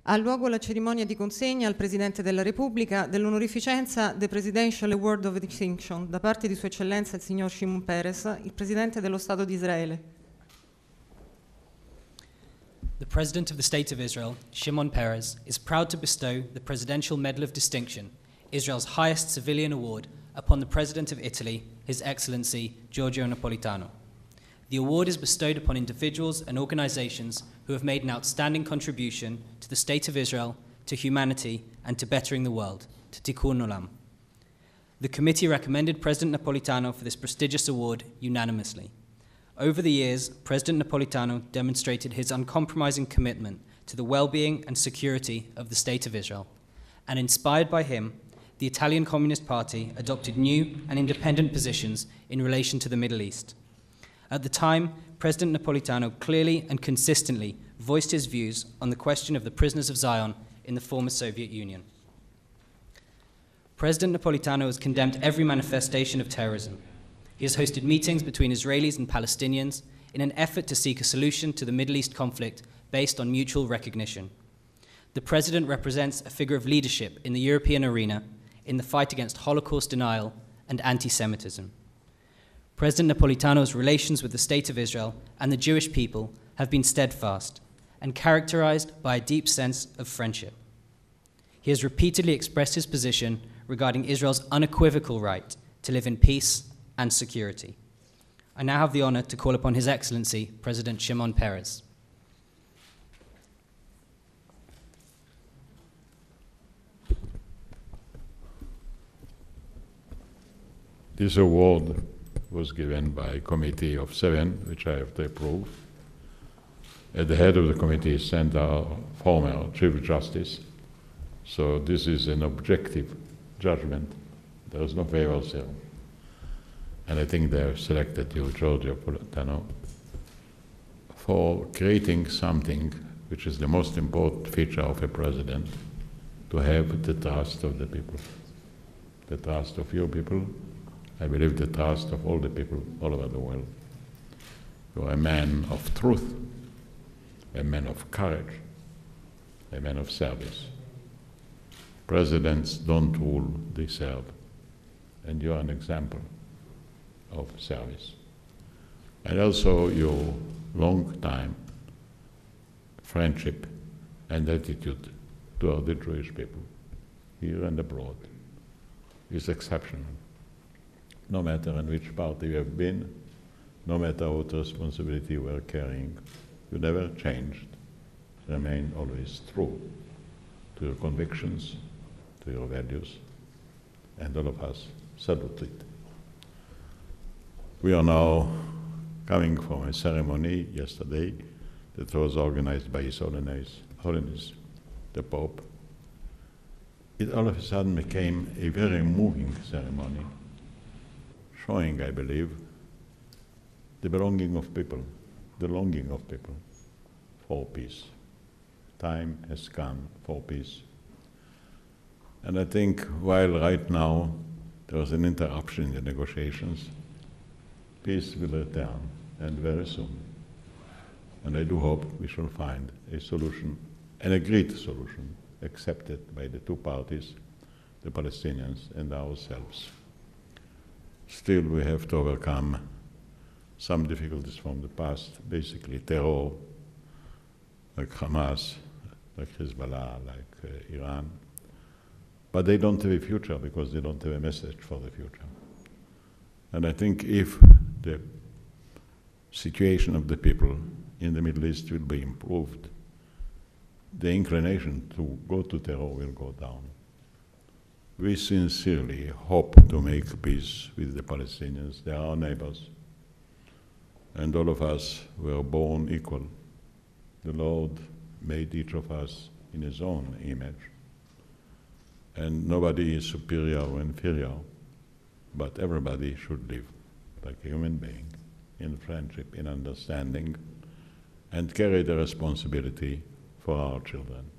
Ha luogo la cerimonia di consegna al Presidente della Repubblica dell'onorificenza The Presidential Award of Distinction da parte di Sua Eccellenza il signor Shimon Peres, il Presidente dello Stato di Israele. The President of the State of Israel, Shimon Peres, is proud to bestow the Presidential Medal of Distinction, Israel's highest civilian award, upon the President of Italy, His Excellency Giorgio Napolitano. The award is bestowed upon individuals and organizations who have made an outstanding contribution to the State of Israel, to humanity, and to bettering the world, to Tikkun Olam. The committee recommended President Napolitano for this prestigious award unanimously. Over the years, President Napolitano demonstrated his uncompromising commitment to the well-being and security of the State of Israel, and inspired by him, the Italian Communist Party adopted new and independent positions in relation to the Middle East. At the time, President Napolitano clearly and consistently voiced his views on the question of the prisoners of Zion in the former Soviet Union. President Napolitano has condemned every manifestation of terrorism. He has hosted meetings between Israelis and Palestinians in an effort to seek a solution to the Middle East conflict based on mutual recognition. The President represents a figure of leadership in the European arena in the fight against Holocaust denial and anti-Semitism. President Napolitano's relations with the State of Israel and the Jewish people have been steadfast and characterized by a deep sense of friendship. He has repeatedly expressed his position regarding Israel's unequivocal right to live in peace and security. I now have the honor to call upon His Excellency, President Shimon Peres. This award was given by a committee of 7, which I have to approve. At the head of the committee is our former Chief Justice. So this is an objective judgment. There is no favors here. And I think they have selected you, Giorgio Napolitano, for creating something which is the most important feature of a president, to have the trust of the people. The trust of your people, I believe the trust of all the people all over the world. You are a man of truth, a man of courage, a man of service. Presidents don't rule, they serve. And you are an example of service. And also your long time friendship and attitude toward the Jewish people, here and abroad, is exceptional. No matter in which party you have been, no matter what responsibility you were carrying, you never changed, remain always true to your convictions, to your values, and all of us salute it. We are now coming from a ceremony yesterday that was organized by His Holiness, the Pope. It all of a sudden became a very moving ceremony, showing, I believe, the belonging of people, the longing of people for peace. Time has come for peace. And I think while right now there was an interruption in the negotiations, peace will return, and very soon. And I do hope we shall find a solution, an agreed solution, accepted by the two parties, the Palestinians and ourselves. Still, we have to overcome some difficulties from the past, basically terror, like Hamas, like Hezbollah, like Iran. But they don't have a future because they don't have a message for the future. And I think if the situation of the people in the Middle East will be improved, the inclination to go to terror will go down. We sincerely hope to make peace with the Palestinians. They are our neighbors. And all of us were born equal. The Lord made each of us in His own image. And nobody is superior or inferior, but everybody should live like a human being, in friendship, in understanding, and carry the responsibility for our children.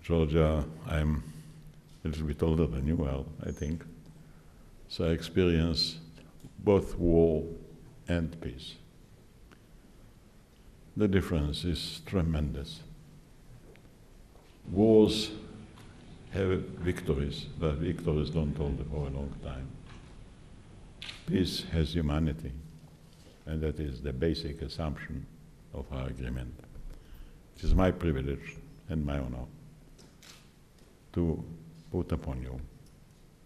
Georgia, I'm a little bit older than you are, I think, so I experienced both war and peace. The difference is tremendous. Wars have victories, but victories don't hold for a long time. Peace has humanity, and that is the basic assumption of our agreement. It is my privilege and my honor to put upon you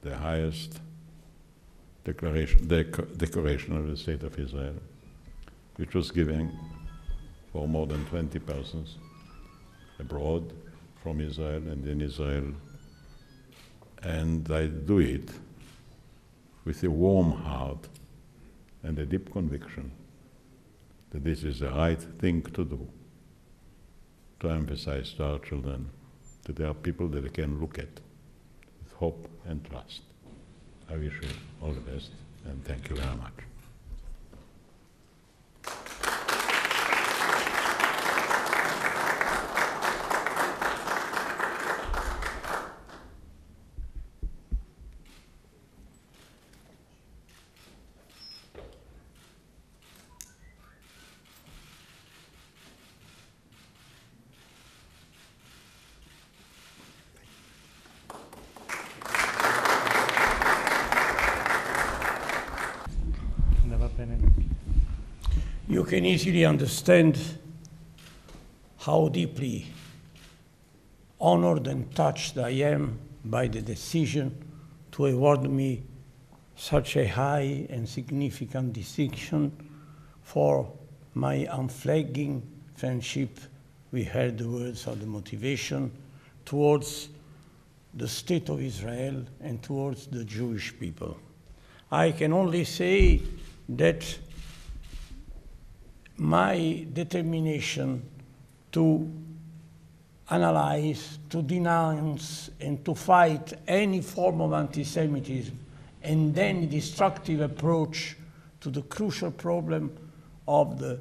the highest decoration of the State of Israel, which was given for more than 20 persons abroad, from Israel and in Israel. And I do it with a warm heart and a deep conviction that this is the right thing to do, to emphasize to our children that there are people that they can look at with hope and trust. I wish you all the best, and thank you very much. You can easily understand how deeply honored and touched I am by the decision to award me such a high and significant distinction for my unflagging friendship. We heard the words of the motivation towards the State of Israel and towards the Jewish people. I can only say that my determination to analyze, to denounce, and to fight any form of anti-Semitism and any destructive approach to the crucial problem of the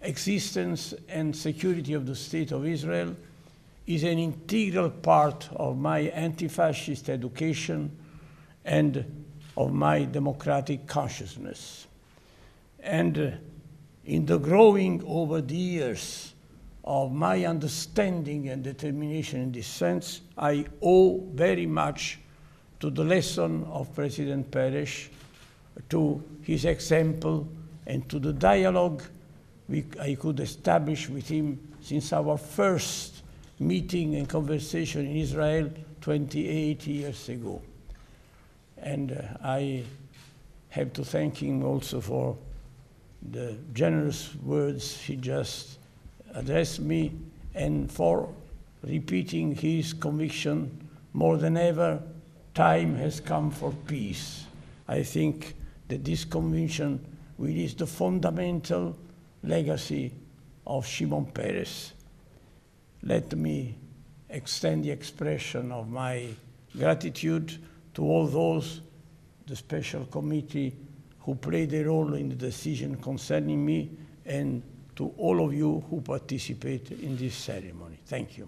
existence and security of the State of Israel is an integral part of my anti-fascist education and of my democratic consciousness. And in the growing over the years of my understanding and determination in this sense, I owe very much to the lesson of President Peres, to his example, and to the dialogue I could establish with him since our first meeting and conversation in Israel 28 years ago. And I have to thank him also for the generous words he just addressed me, and for repeating his conviction, more than ever, time has come for peace. I think that this conviction is the fundamental legacy of Shimon Peres. Let me extend the expression of my gratitude to all those, the special committee, who played a role in the decision concerning me, and to all of you who participate in this ceremony. Thank you.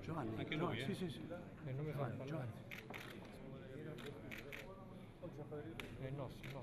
Giovanni, anche lui, sì, sì, sì. Il nome fa Giovanni. È il nostro,